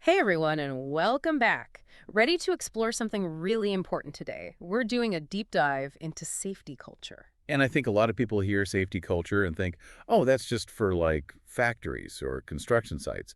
Hey everyone, and welcome back. Ready to explore something really important today? We're doing a deep dive into safety culture. And I think a lot of people hear safety culture and think, oh, that's just for like factories or construction sites.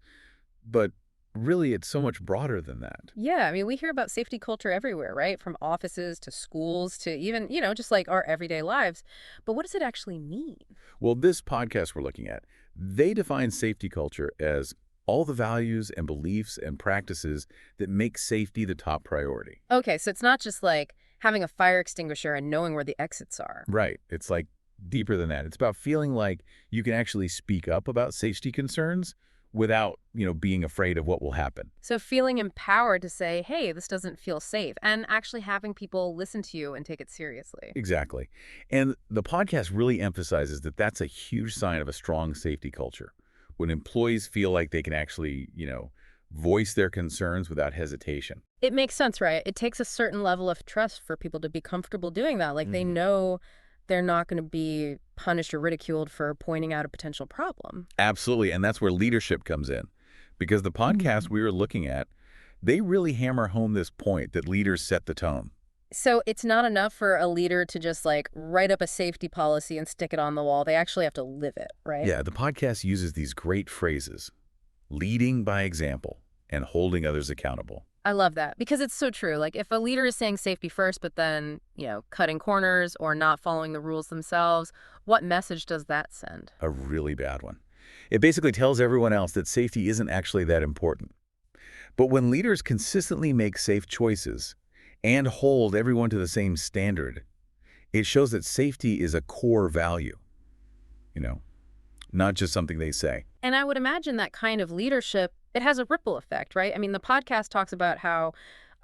But really, it's so much broader than that. Yeah, I mean, we hear about safety culture everywhere, right? From offices to schools to even, just like our everyday lives. But what does it actually mean? Well, this podcast we're looking at, they define safety culture as all the values and beliefs and practices that make safety the top priority. Okay, so it's not just like having a fire extinguisher and knowing where the exits are. Right. It's like deeper than that. It's about feeling like you can actually speak up about safety concerns without, being afraid of what will happen. So feeling empowered to say, hey, this doesn't feel safe, and actually having people listen to you and take it seriously. Exactly. And the podcast really emphasizes that that's a huge sign of a strong safety culture. When employees feel like they can actually, voice their concerns without hesitation. It makes sense, right? It takes a certain level of trust for people to be comfortable doing that. Like they Mhm. know they're not going to be punished or ridiculed for pointing out a potential problem. Absolutely. And that's where leadership comes in. Because the podcast Mhm. we were looking at, they really hammer home this point that leaders set the tone. So it's not enough for a leader to just like write up a safety policy and stick it on the wall. They actually have to live it, right? Yeah, the podcast uses these great phrases, leading by example and holding others accountable. I love that because it's so true. Like if a leader is saying safety first, but then, cutting corners or not following the rules themselves, what message does that send? A really bad one. It basically tells everyone else that safety isn't actually that important. But when leaders consistently make safe choices and hold everyone to the same standard, it shows that safety is a core value, you know, not just something they say. And I would imagine that kind of leadership, it has a ripple effect, right? I mean, the podcast talks about how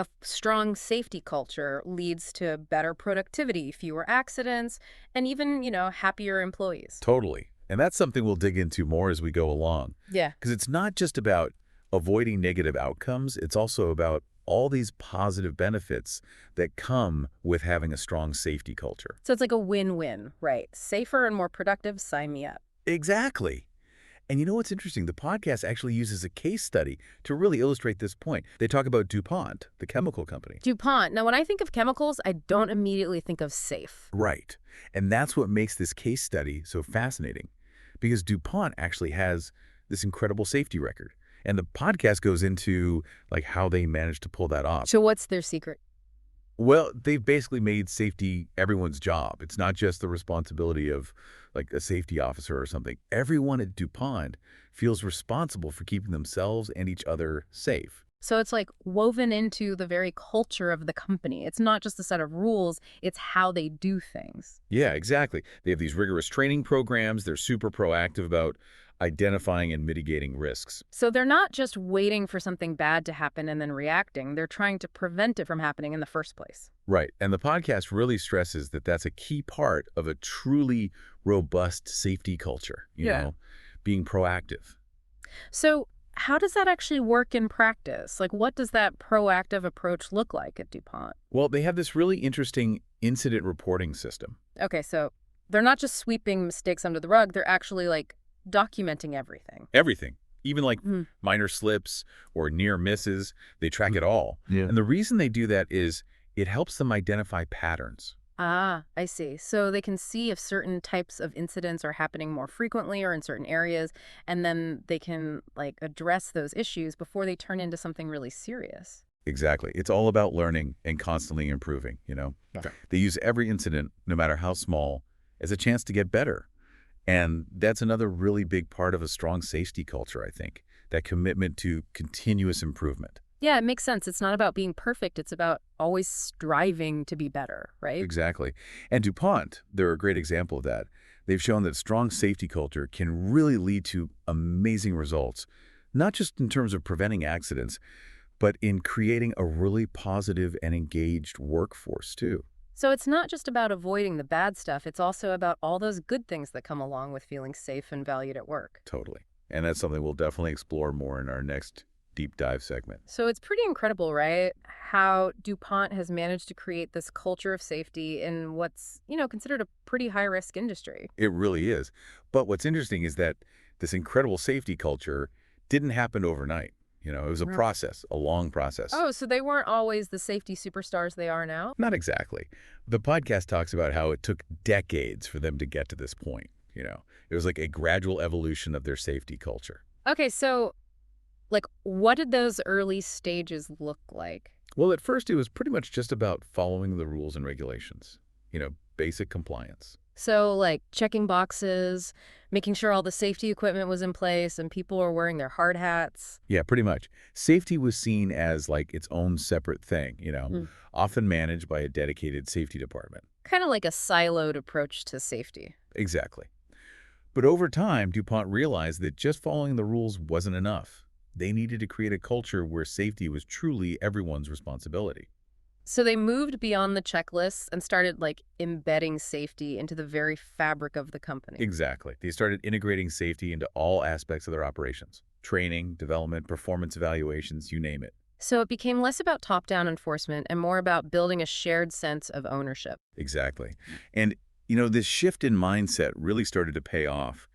a strong safety culture leads to better productivity, fewer accidents, and even, happier employees. Totally. And that's something we'll dig into more as we go along. Yeah. Because it's not just about avoiding negative outcomes, it's also about all these positive benefits that come with having a strong safety culture. So it's like a win-win, right? Safer and more productive, sign me up. Exactly. And you know what's interesting? The podcast actually uses a case study to really illustrate this point. They talk about DuPont, the chemical company. DuPont. Now, when I think of chemicals, I don't immediately think of safe. Right. And that's what makes this case study so fascinating, because DuPont actually has this incredible safety record. And the podcast goes into like how they managed to pull that off. So what's their secret? Well, they've basically made safety everyone's job. It's not just the responsibility of like a safety officer or something. Everyone at DuPont feels responsible for keeping themselves and each other safe. So it's like woven into the very culture of the company. It's not just a set of rules, it's how they do things. Yeah, exactly. They have these rigorous training programs. They're super proactive about identifying and mitigating risks. So they're not just waiting for something bad to happen and then reacting. They're trying to prevent it from happening in the first place. Right. And the podcast really stresses that that's a key part of a truly robust safety culture, Yeah. being proactive. So how does that actually work in practice? Like, what does that proactive approach look like at DuPont? Well, they have this really interesting incident reporting system. Okay, so they're not just sweeping mistakes under the rug, they're actually like documenting everything. Everything, even like Hmm. minor slips or near misses, they track it all. Yeah. And the reason they do that is it helps them identify patterns. Ah, I see. So they can see if certain types of incidents are happening more frequently or in certain areas, and then they can like address those issues before they turn into something really serious. Exactly. It's all about learning and constantly improving. Okay. They use every incident, no matter how small, as a chance to get better. And that's another really big part of a strong safety culture, I think, that commitment to continuous improvement. Yeah, it makes sense. It's not about being perfect. It's about always striving to be better, right? Exactly. And DuPont, they're a great example of that. They've shown that strong safety culture can really lead to amazing results, not just in terms of preventing accidents, but in creating a really positive and engaged workforce, too. So it's not just about avoiding the bad stuff. It's also about all those good things that come along with feeling safe and valued at work. Totally. And that's something we'll definitely explore more in our next deep dive segment. So it's pretty incredible, right? How DuPont has managed to create this culture of safety in what's, considered a pretty high risk industry. It really is. But what's interesting is that this incredible safety culture didn't happen overnight. It was a Right. process, a long process. Oh, so they weren't always the safety superstars they are now? Not exactly. The podcast talks about how it took decades for them to get to this point. It was like a gradual evolution of their safety culture. Okay, so, like, what did those early stages look like? Well, at first, it was pretty much just about following the rules and regulations, basic compliance. So, like, checking boxes, making sure all the safety equipment was in place and people were wearing their hard hats. Yeah, pretty much. Safety was seen as like its own separate thing, Mm. often managed by a dedicated safety department. Kind of like a siloed approach to safety. Exactly. But over time, DuPont realized that just following the rules wasn't enough. They needed to create a culture where safety was truly everyone's responsibility. So they moved beyond the checklists and started, like, embedding safety into the very fabric of the company. Exactly. They started integrating safety into all aspects of their operations. Training, development, performance evaluations, you name it. So it became less about top-down enforcement and more about building a shared sense of ownership. Exactly. And, this shift in mindset really started to pay off.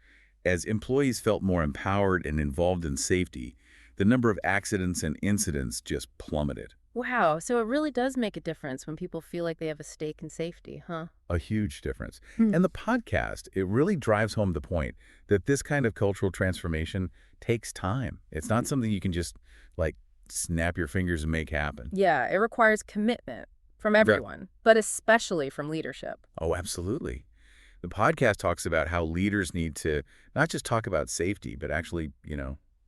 As employees felt more empowered and involved in safety, the number of accidents and incidents just plummeted. Wow, so it really does make a difference when people feel like they have a stake in safety, huh? A huge difference. Hmm. And the podcast, it really drives home the point that this kind of cultural transformation takes time. It's not something you can just, like, snap your fingers and make happen. Yeah, it requires commitment from Right. everyone, but especially from leadership. Oh, absolutely. The podcast talks about how leaders need to not just talk about safety, but actually,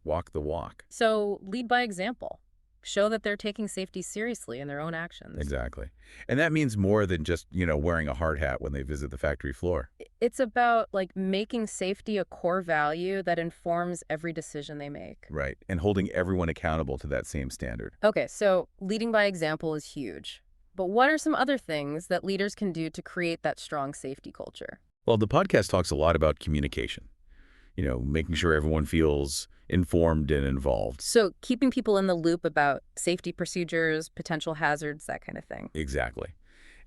walk the walk. So lead by example. Show that they're taking safety seriously in their own actions. Exactly. And that means more than just, wearing a hard hat when they visit the factory floor. It's about, like, making safety a core value that informs every decision they make. Right. And holding everyone accountable to that same standard. Okay, so leading by example is huge. But what are some other things that leaders can do to create that strong safety culture? Well, the podcast talks a lot about communication, making sure everyone feels informed and involved. So keeping people in the loop about safety procedures, potential hazards, that kind of thing. Exactly.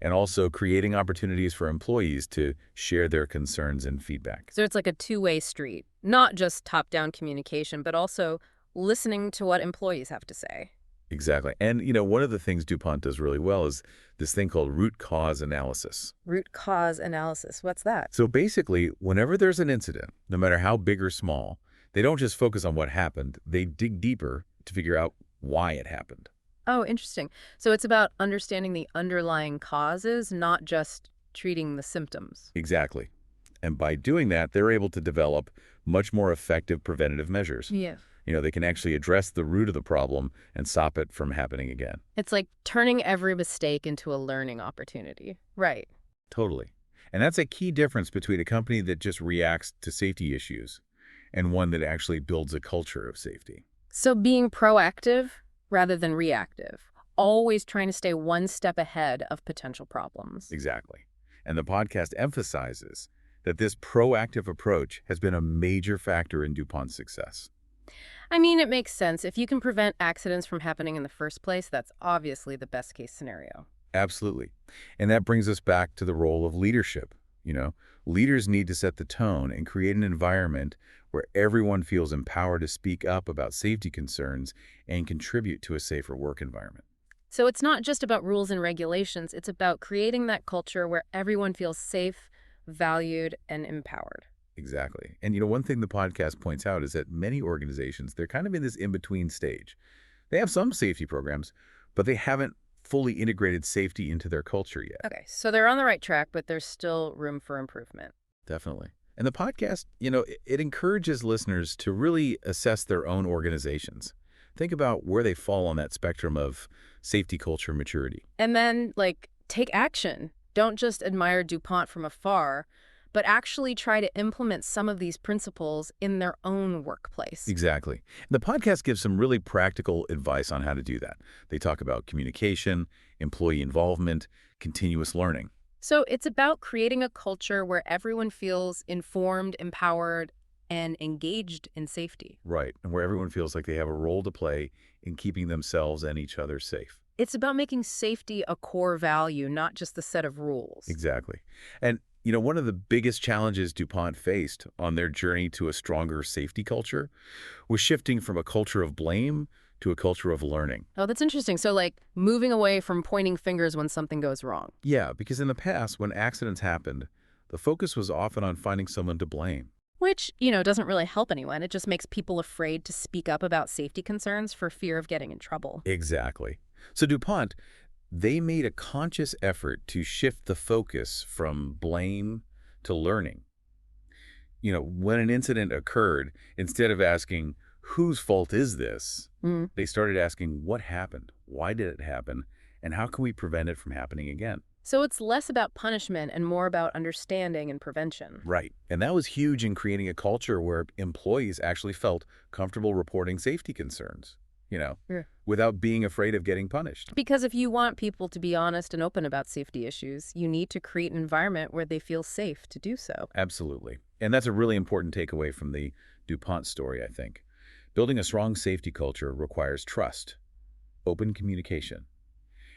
And also creating opportunities for employees to share their concerns and feedback. So it's like a two-way street, not just top-down communication, but also listening to what employees have to say. Exactly. And, one of the things DuPont does really well is this thing called root cause analysis. Root cause analysis. What's that? So basically, whenever there's an incident, no matter how big or small, they don't just focus on what happened, they dig deeper to figure out why it happened. Oh, interesting. So it's about understanding the underlying causes, not just treating the symptoms. Exactly. And by doing that, they're able to develop much more effective preventative measures. Yeah. They can actually address the root of the problem and stop it from happening again. It's like turning every mistake into a learning opportunity. Right. Totally. And that's a key difference between a company that just reacts to safety issues and one that actually builds a culture of safety. So being proactive rather than reactive, always trying to stay one step ahead of potential problems. Exactly. And the podcast emphasizes that this proactive approach has been a major factor in DuPont's success. I mean, it makes sense. If you can prevent accidents from happening in the first place, that's obviously the best case scenario. Absolutely. And that brings us back to the role of leadership. Leaders need to set the tone and create an environment where everyone feels empowered to speak up about safety concerns and contribute to a safer work environment. So it's not just about rules and regulations, it's about creating that culture where everyone feels safe, valued, and empowered. Exactly. And, one thing the podcast points out is that many organizations, they're kind of in this in-between stage. They have some safety programs, but they haven't fully integrated safety into their culture yet. Okay, so they're on the right track, but there's still room for improvement. Definitely. And the podcast, it encourages listeners to really assess their own organizations. Think about where they fall on that spectrum of safety culture maturity. And then, like, take action. Don't just admire DuPont from afar, but actually try to implement some of these principles in their own workplace. Exactly. The podcast gives some really practical advice on how to do that. They talk about communication, employee involvement, continuous learning. So it's about creating a culture where everyone feels informed, empowered, and engaged in safety. Right. And where everyone feels like they have a role to play in keeping themselves and each other safe. It's about making safety a core value, not just the set of rules. Exactly. And, One of the biggest challenges DuPont faced on their journey to a stronger safety culture was shifting from a culture of blame to a culture of learning. Oh, that's interesting. So, like, moving away from pointing fingers when something goes wrong. Yeah, because in the past, when accidents happened, the focus was often on finding someone to blame. Which, doesn't really help anyone. It just makes people afraid to speak up about safety concerns for fear of getting in trouble. Exactly. So DuPont, they made a conscious effort to shift the focus from blame to learning. When an incident occurred, instead of asking, whose fault is this? Mm. They started asking, what happened? Why did it happen? And how can we prevent it from happening again? So it's less about punishment and more about understanding and prevention. Right. And that was huge in creating a culture where employees actually felt comfortable reporting safety concerns, Yeah. without being afraid of getting punished. Because if you want people to be honest and open about safety issues, you need to create an environment where they feel safe to do so. Absolutely. And that's a really important takeaway from the DuPont story, I think. Building a strong safety culture requires trust, open communication,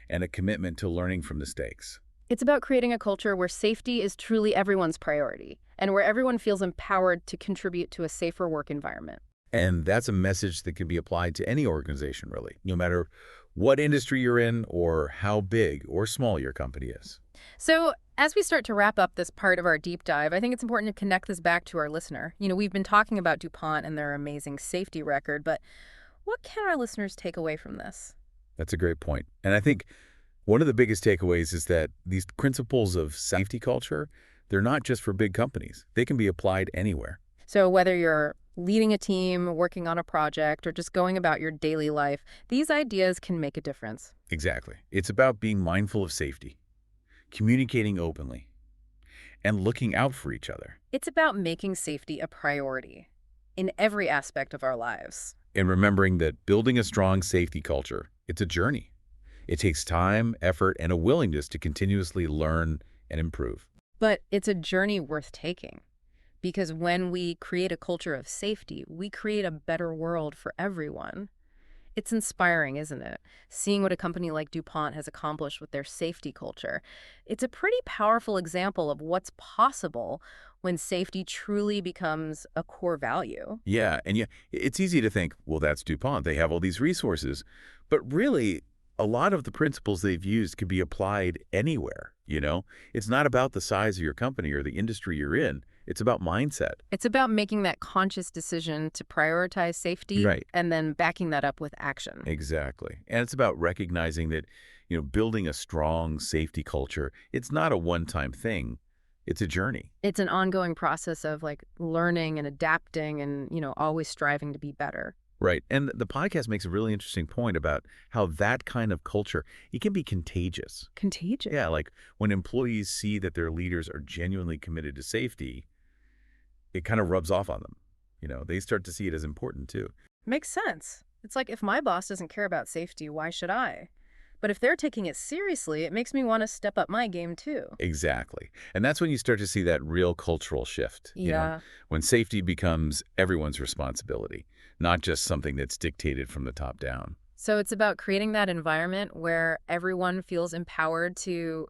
and a commitment to learning from mistakes. It's about creating a culture where safety is truly everyone's priority and where everyone feels empowered to contribute to a safer work environment. And that's a message that can be applied to any organization, really, no matter what industry you're in or how big or small your company is. So, as we start to wrap up this part of our deep dive, I think it's important to connect this back to our listener. We've been talking about DuPont and their amazing safety record, but what can our listeners take away from this? That's a great point. And I think one of the biggest takeaways is that these principles of safety culture, they're not just for big companies. They can be applied anywhere. So, whether you're leading a team, working on a project, or just going about your daily life, these ideas can make a difference. Exactly. It's about being mindful of safety, communicating openly, and looking out for each other. It's about making safety a priority in every aspect of our lives. And remembering that building a strong safety culture, it's a journey. It takes time, effort, and a willingness to continuously learn and improve. But it's a journey worth taking. Because when we create a culture of safety, we create a better world for everyone. It's inspiring, isn't it? Seeing what a company like DuPont has accomplished with their safety culture. It's a pretty powerful example of what's possible when safety truly becomes a core value. Yeah, it's easy to think, well, that's DuPont. They have all these resources. But really, a lot of the principles they've used can be applied anywhere. It's not about the size of your company or the industry you're in. It's about mindset. It's about making that conscious decision to prioritize safety Right. and then backing that up with action. Exactly. And it's about recognizing that, building a strong safety culture, it's not a one-time thing. It's a journey. It's an ongoing process of like learning and adapting and, always striving to be better. Right. And the podcast makes a really interesting point about how that kind of culture, it can be contagious. Contagious. Yeah, like when employees see that their leaders are genuinely committed to safety, it kind of rubs off on them. They start to see it as important too. Makes sense. It's like if my boss doesn't care about safety, why should I? But if they're taking it seriously, it makes me want to step up my game too. Exactly. And that's when you start to see that real cultural shift, Yeah. when safety becomes everyone's responsibility, not just something that's dictated from the top down. So it's about creating that environment where everyone feels empowered to,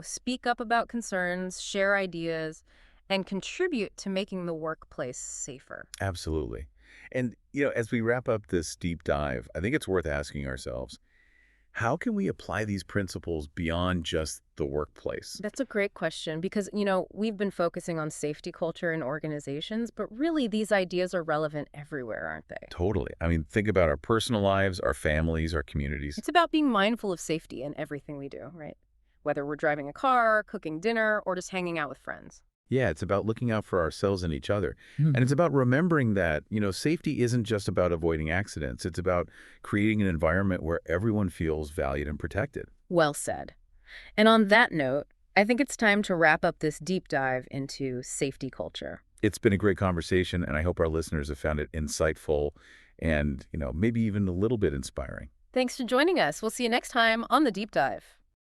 speak up about concerns, share ideas, and contribute to making the workplace safer. Absolutely. And, as we wrap up this deep dive, I think it's worth asking ourselves, how can we apply these principles beyond just the workplace? That's a great question because, we've been focusing on safety culture in organizations, but really these ideas are relevant everywhere, aren't they? Totally. I mean, think about our personal lives, our families, our communities. It's about being mindful of safety in everything we do, right? Whether we're driving a car, cooking dinner, or just hanging out with friends. Yeah, it's about looking out for ourselves and each other. And it's about remembering that, safety isn't just about avoiding accidents. It's about creating an environment where everyone feels valued and protected. Well said. And on that note, I think it's time to wrap up this deep dive into safety culture. It's been a great conversation, and I hope our listeners have found it insightful and, maybe even a little bit inspiring. Thanks for joining us. We'll see you next time on The Deep Dive.